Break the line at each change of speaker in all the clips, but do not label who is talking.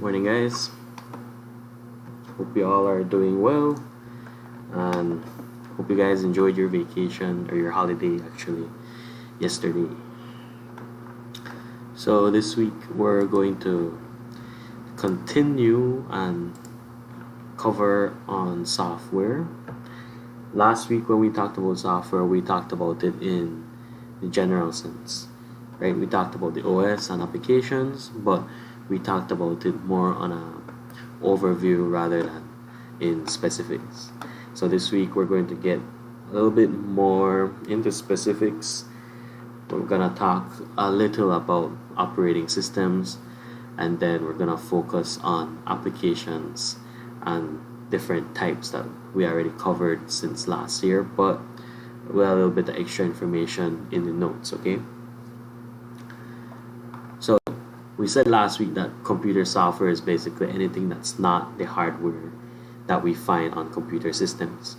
Morning, guys. Hope you all are doing well, and hope you guys enjoyed your vacation or your holiday actually yesterday. So, this week we're going to continue and cover on software. Last week, when we talked about software, we talked about it in the general sense, right? We talked about the OS and applications, but we talked about it more on a overview rather than in specifics. So this week we're going to get a little bit more into specifics. We're gonna talk a little about operating systems, and then we're gonna focus on applications and different types that we already covered since last year, but with a little bit of extra information in the notes, okay? So we said last week that computer software is basically anything that's not the hardware that we find on computer systems.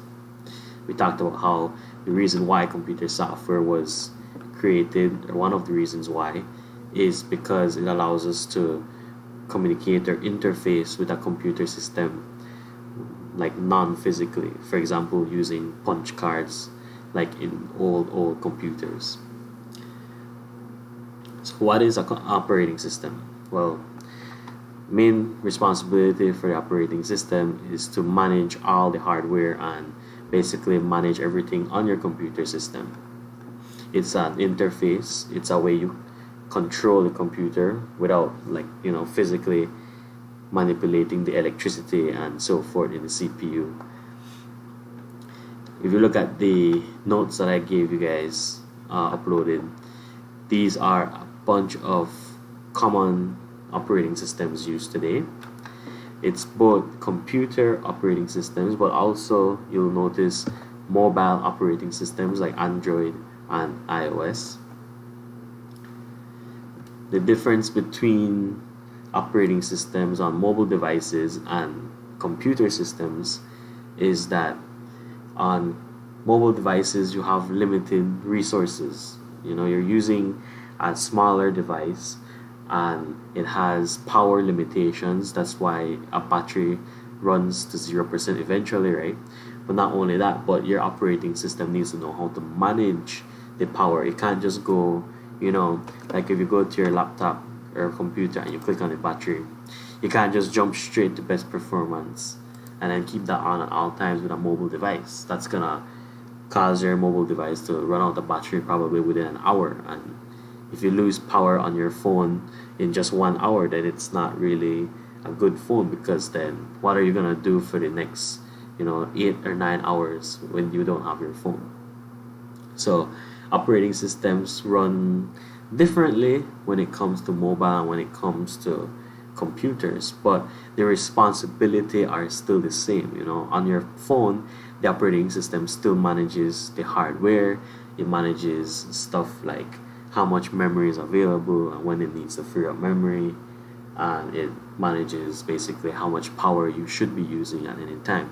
We talked about how the reason why computer software was created, or one of the reasons why, is because it allows us to communicate or interface with a computer system like non-physically. For example, using punch cards like in old computers. So what is an operating system? Well, main responsibility for the operating system is to manage all the hardware and basically manage everything on your computer system. It's an interface. It's a way you control the computer without physically manipulating the electricity and so forth in the CPU. If you look at the notes that I gave you guys uploaded, these are a bunch of common operating systems used today. It's both computer operating systems, but also you'll notice mobile operating systems like Android and iOS. The difference between operating systems on mobile devices and computer systems is that on mobile devices you have limited resources. You're using a smaller device and it has power limitations. That's why a battery runs to 0% eventually, right? But not only that, but your operating system needs to know how to manage the power. It can't just go, like if you go to your laptop or computer and you click on the battery, you can't just jump straight to best performance and then keep that on at all times with a mobile device. That's gonna cause your mobile device to run out of battery probably within an hour, and if you lose power on your phone in just 1 hour, then it's not really a good phone, because then what are you gonna do for the next 8 or 9 hours when you don't have your phone? So operating systems run differently when it comes to mobile and when it comes to computers, but the responsibility are still the same. On your phone, the operating system still manages the hardware. It manages stuff like how much memory is available and when it needs to free up memory, and it manages basically how much power you should be using at any time.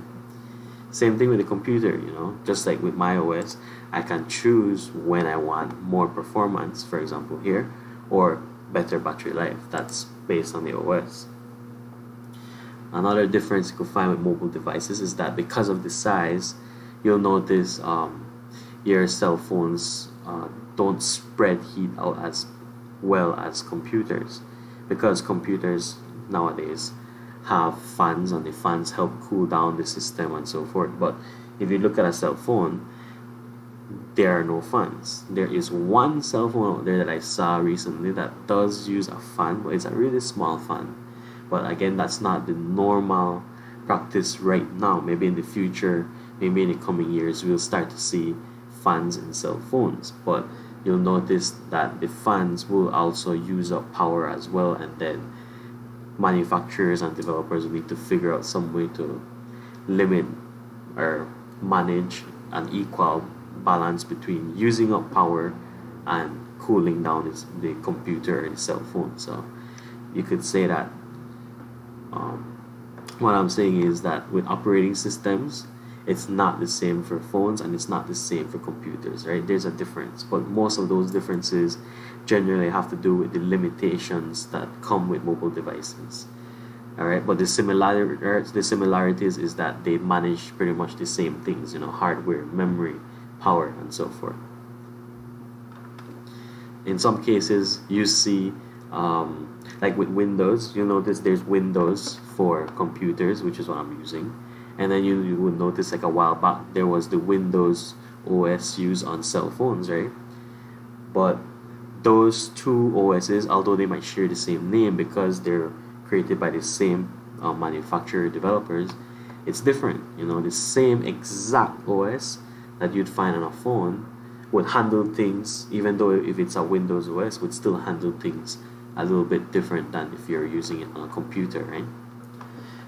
Same thing with the computer. Just like with my OS, I can choose when I want more performance, for example here, or better battery life. That's based on the OS. Another difference you could find with mobile devices is that because of the size, you'll notice your cell phones don't spread heat out as well as computers, because computers nowadays have fans and the fans help cool down the system and so forth. But if you look at a cell phone, there are no fans. There is one cell phone out there that I saw recently that does use a fan, but it's a really small fan. But again, that's not the normal practice right now. Maybe in the future, maybe in the coming years, we'll start to see fans in cell phones. But you'll notice that the fans will also use up power as well, and then manufacturers and developers will need to figure out some way to limit or manage an equal balance between using up power and cooling down the computer and the cell phone. So you could say that what I'm saying is that with operating systems, it's not the same for phones and it's not the same for computers, right? There's a difference, but most of those differences generally have to do with the limitations that come with mobile devices. All right, but the similarities is that they manage pretty much the same things, hardware, memory, power, and so forth. In some cases, you see, like with Windows, you notice there's Windows for computers, which is what I'm using, and then you would notice like a while back there was the Windows OS used on cell phones, right? But those two OSs, although they might share the same name because they're created by the same manufacturer developers, it's different. The same exact OS that you'd find on a phone would handle things, even though if it's a Windows OS, would still handle things a little bit different than if you're using it on a computer, right?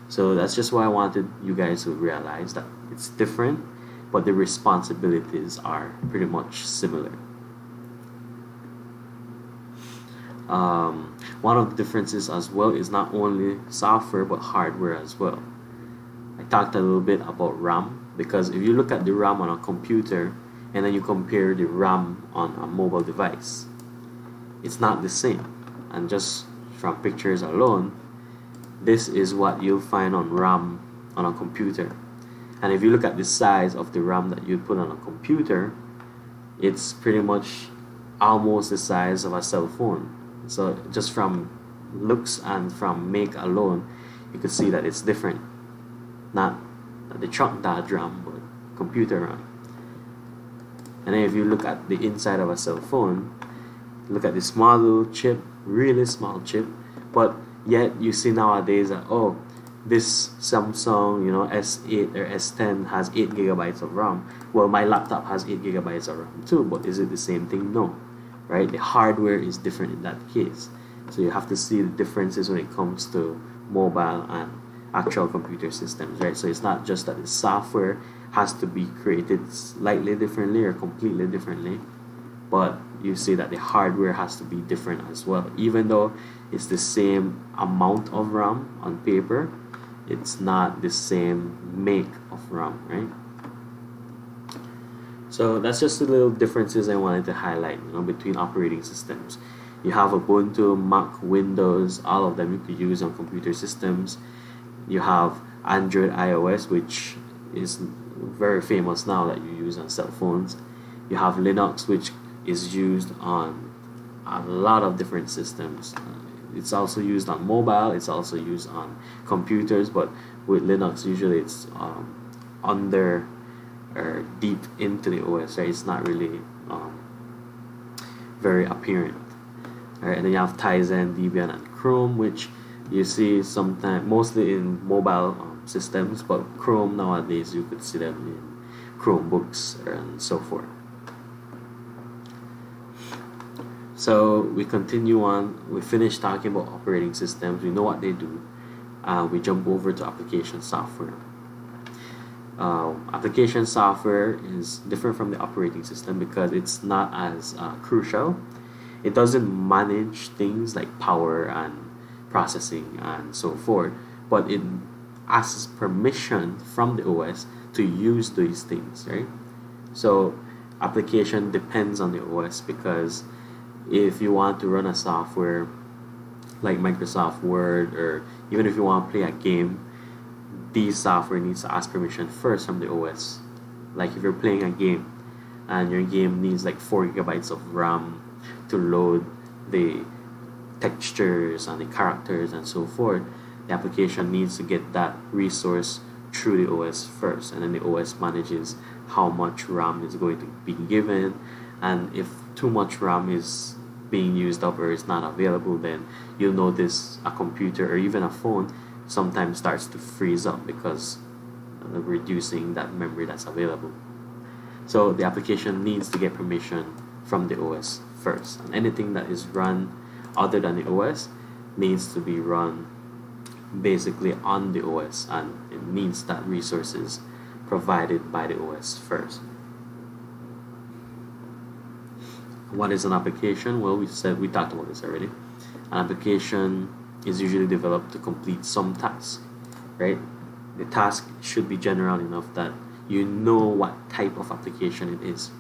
So that's just why I wanted you guys to realize that it's different, but the responsibilities are pretty much similar. One of the differences as well is not only software but hardware as well. I talked a little bit about RAM, because if you look at the RAM on a computer and then you compare the RAM on a mobile device, it's not the same. And just from pictures alone, this is what you'll find on RAM on a computer. And if you look at the size of the RAM that you put on a computer, it's pretty much almost the size of a cell phone. So just from looks and from make alone, you can see that it's different. Not the truck dad RAM, but computer RAM. And then if you look at the inside of a cell phone, look at the small little chip, really small chip, but yet you see nowadays that, oh, this Samsung, S8 or S10 has 8 gigabytes of RAM. Well, my laptop has 8 gigabytes of RAM too, but is it the same thing? No. Right? The hardware is different in that case. So you have to see the differences when it comes to mobile and actual computer systems, right? So it's not just that the software has to be created slightly differently or completely differently, but you see that the hardware has to be different as well. Even though it's the same amount of RAM on paper, it's not the same make of RAM, right? So that's just the little differences I wanted to highlight, between operating systems. You have Ubuntu, Mac, Windows, all of them you could use on computer systems. You have Android, iOS, which is very famous now that you use on cell phones. You have Linux, which is used on a lot of different systems. It's also used on mobile, it's also used on computers, but with Linux usually it's under or deep into the OS, right? It's not really very apparent. All right, and then you have Tizen, Debian, and Chrome, which you see sometimes mostly in mobile systems, but Chrome nowadays you could see them in Chromebooks and so forth. So we continue on. We finished talking about operating systems. We know what they do. We jump over to application software. Application software is different from the operating system because it's not as crucial. It doesn't manage things like power and processing and so forth, but it asks permission from the OS to use these things, right? So application depends on the OS, because if you want to run a software like Microsoft Word, or even if you want to play a game, these software needs to ask permission first from the OS. Like if you're playing a game and your game needs like 4 gigabytes of RAM to load the textures and the characters and so forth, the application needs to get that resource through the OS first, and then the OS manages how much RAM is going to be given, and if too much RAM is being used up or is not available, then you'll notice a computer or even a phone sometimes starts to freeze up because of reducing that memory that's available. So the application needs to get permission from the OS first, and anything that is run other than the OS needs to be run basically on the OS, and it needs that resources provided by the OS first. What is an application? Well, we talked about this already. An application is usually developed to complete some task, right? The task should be general enough that you know what type of application it is.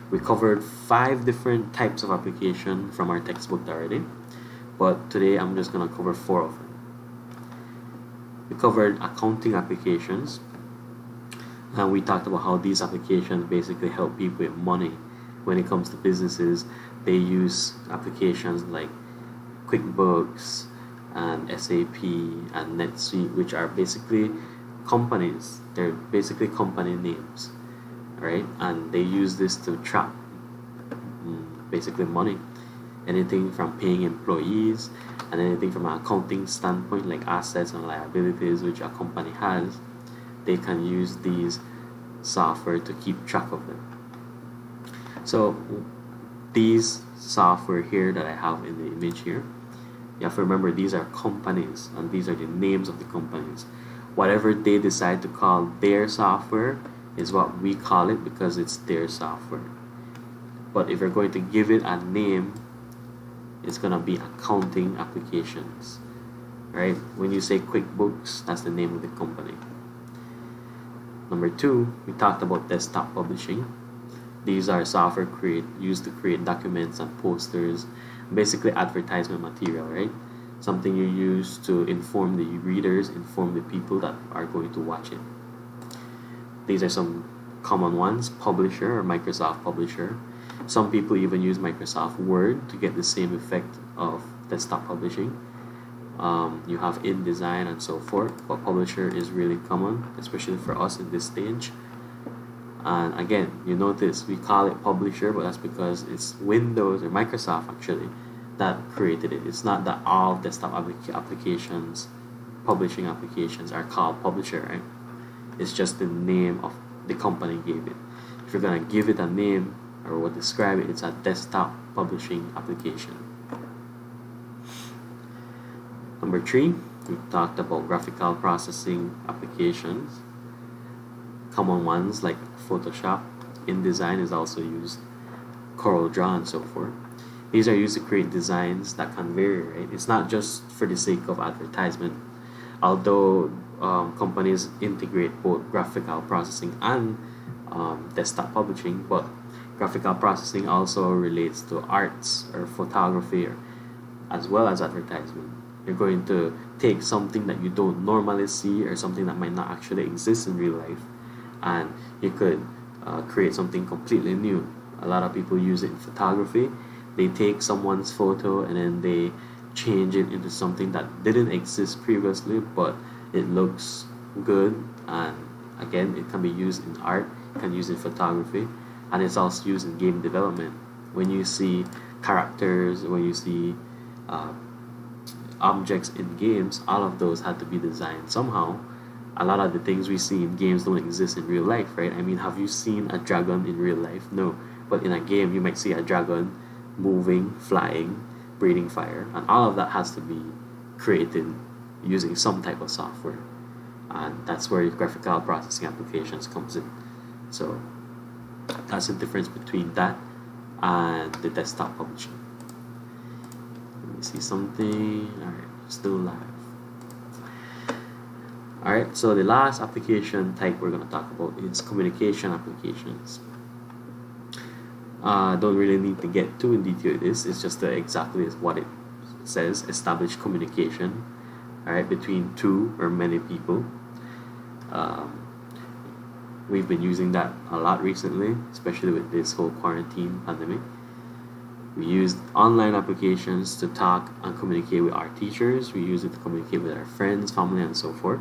We covered 5 different types of application from our textbook already, but today I'm just going to cover 4 of them. We covered accounting applications, and we talked about how these applications basically help people with money. When it comes to businesses, they use applications like QuickBooks and SAP and NetSuite, which are basically companies. They're basically company names, right? And they use this to track basically money. Anything from paying employees and anything from an accounting standpoint, like assets and liabilities which a company has, they can use these software to keep track of them. So these software here that I have in the image here, you have to remember these are companies and these are the names of the companies. Whatever they decide to call their software is what we call it because it's their software. But if you're going to give it a name, it's going to be accounting applications, right? When you say QuickBooks, that's the name of the company. Number 2, we talked about desktop publishing. These are software used to create documents and posters, basically advertisement material, right? Something you use to inform the readers, inform the people that are going to watch it. These are some common ones: Publisher or Microsoft Publisher. Some people even use Microsoft Word to get the same effect of desktop publishing. You have InDesign and so forth, but Publisher is really common, especially for us in this stage. And again, you notice we call it Publisher, but that's because it's Windows or Microsoft actually that created it. It's not that all desktop applications, publishing applications are called Publisher, right? It's just the name of the company gave it. If you're gonna give it a name or what describe it, it's a desktop publishing application. Number 3, we talked about graphical processing applications. Common ones like Photoshop, InDesign is also used, CorelDRAW and so forth. These are used to create designs that can vary, right? It's not just for the sake of advertisement. Although companies integrate both graphical processing and desktop publishing, but graphical processing also relates to arts or photography as well as advertisement. You're going to take something that you don't normally see or something that might not actually exist in real life, and you could create something completely new. A lot of people use it in photography. They take someone's photo and then they change it into something that didn't exist previously, but it looks good. And again, it can be used in art, you can use it in photography, and it's also used in game development. When you see characters, when you see objects in games, all of those had to be designed somehow. A lot of the things we see in games don't exist in real life, right? I mean, have you seen a dragon in real life? No. But in a game, you might see a dragon moving, flying, breathing fire, and all of that has to be created using some type of software. And that's where graphical processing applications comes in. So that's the difference between that and the desktop publishing. Let me see something. Alright, still live. Alright, so the last application type we're going to talk about is communication applications. Don't really need to get too in detail with this. It's just exactly what it says: establish communication, alright, between two or many people. We've been using that a lot recently, especially with this whole quarantine pandemic. We used online applications to talk and communicate with our teachers. We use it to communicate with our friends, family, and so forth.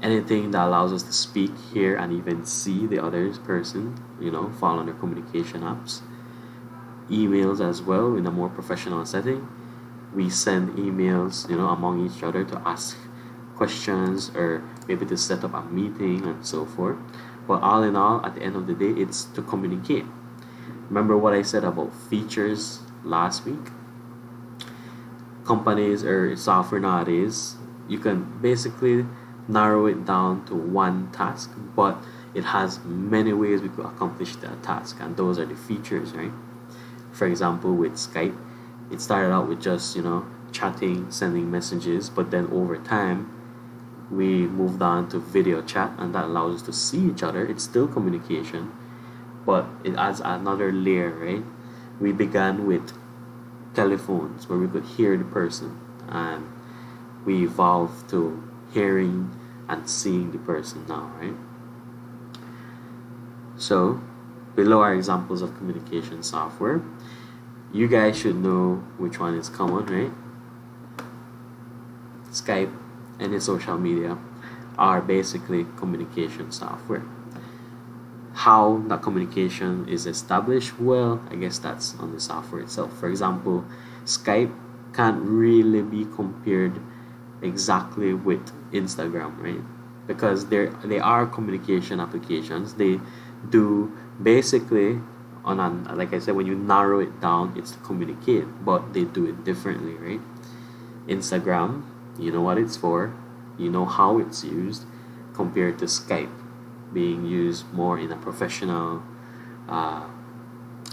Anything that allows us to speak, hear, and even see the other person, fall under communication apps. Emails as well in a more professional setting. We send emails, among each other to ask questions or maybe to set up a meeting and so forth. But all in all, at the end of the day, it's to communicate. Remember what I said about features last week? Companies or software nowadays, you can basically narrow it down to one task, but it has many ways we could accomplish that task, and those are the features, right? For example, with Skype, it started out with just chatting, sending messages, but then over time we moved on to video chat, and that allows us to see each other. It's still communication, but it adds another layer, right? We began with telephones where we could hear the person, and we evolved to hearing and seeing the person now, right? So below are examples of communication software. You guys should know which one is common, right? Skype and the social media are basically communication software. How that communication is established, well, I guess that's on the software itself. For example, Skype can't really be compared exactly with Instagram, right? Because they are communication applications. They do basically like I said, when you narrow it down, it's to communicate, but they do it differently, right? Instagram, you know what it's for, you know how it's used, compared to Skype being used more in a professional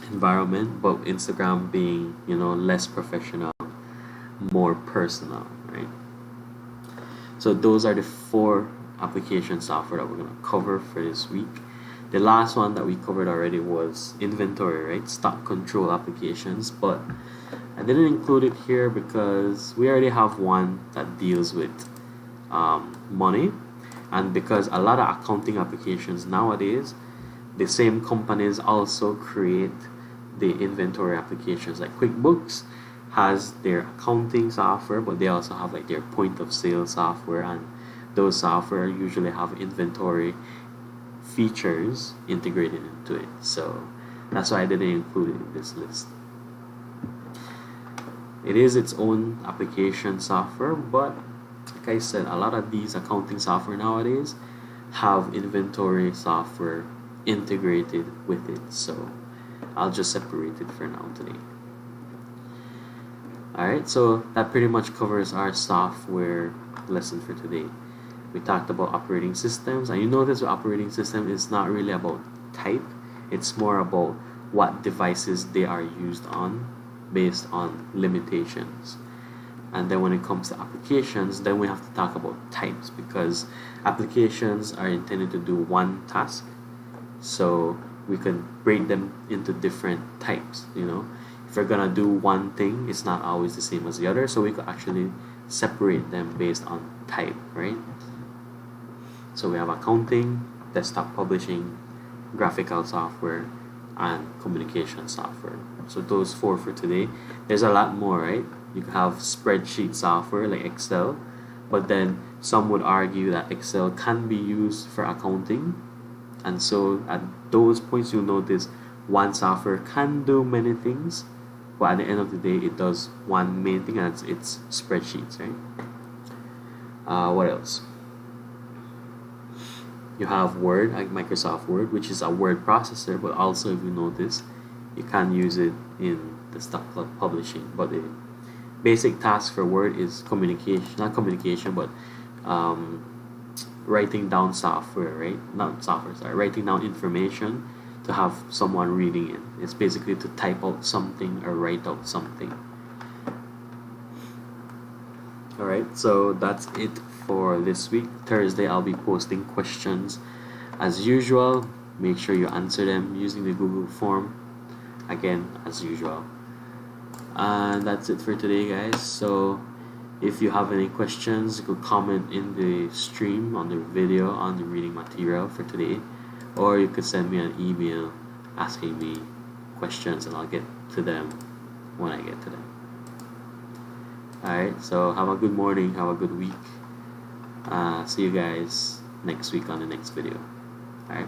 environment, but Instagram being, less professional, more personal, right? So those are the 4 application software that we're going to cover for this week. The last one that we covered already was inventory, right? Stock control applications, but I didn't include it here because we already have one that deals with money, and because a lot of accounting applications nowadays, the same companies also create the inventory applications. Like QuickBooks has their accounting software, but they also have like their point of sale software, and those software usually have inventory features integrated into it. So that's why I didn't include it in this list. It is its own application software, but like I said, a lot of these accounting software nowadays have inventory software integrated with it. So I'll just separate it for now today. Alright, so that pretty much covers our software lesson for today. We talked about operating systems, and you notice the operating system is not really about type, it's more about what devices they are used on based on limitations. And then when it comes to applications, then we have to talk about types, because applications are intended to do one task, so we can break them into different types. If you're gonna do one thing, it's not always the same as the other, so we could actually separate them based on type, right? So we have accounting, desktop publishing, graphical software, and communication software. So those 4 for today. There's a lot more, right? You can have spreadsheet software like Excel, but then some would argue that Excel can be used for accounting. And so at those points, you'll notice one software can do many things, but at the end of the day, it does one main thing, and it's spreadsheets, right? What else? You have Word, like Microsoft Word, which is a word processor, but also, if you notice, you can use it in the stock publishing. But the basic task for Word is communication, not communication, but writing down software, right? Not software, sorry, writing down information to have someone reading it. It's basically to type out something or write out something. Alright, so that's it for this week. Thursday, I'll be posting questions as usual. Make sure you answer them using the Google form, again, as usual. And that's it for today, guys. So if you have any questions, you could comment in the stream, on the video, on the reading material for today, or you could send me an email asking me questions, and I'll get to them when I get to them. Alright, so have a good morning, have a good week. See you guys next week on the next video. Alright.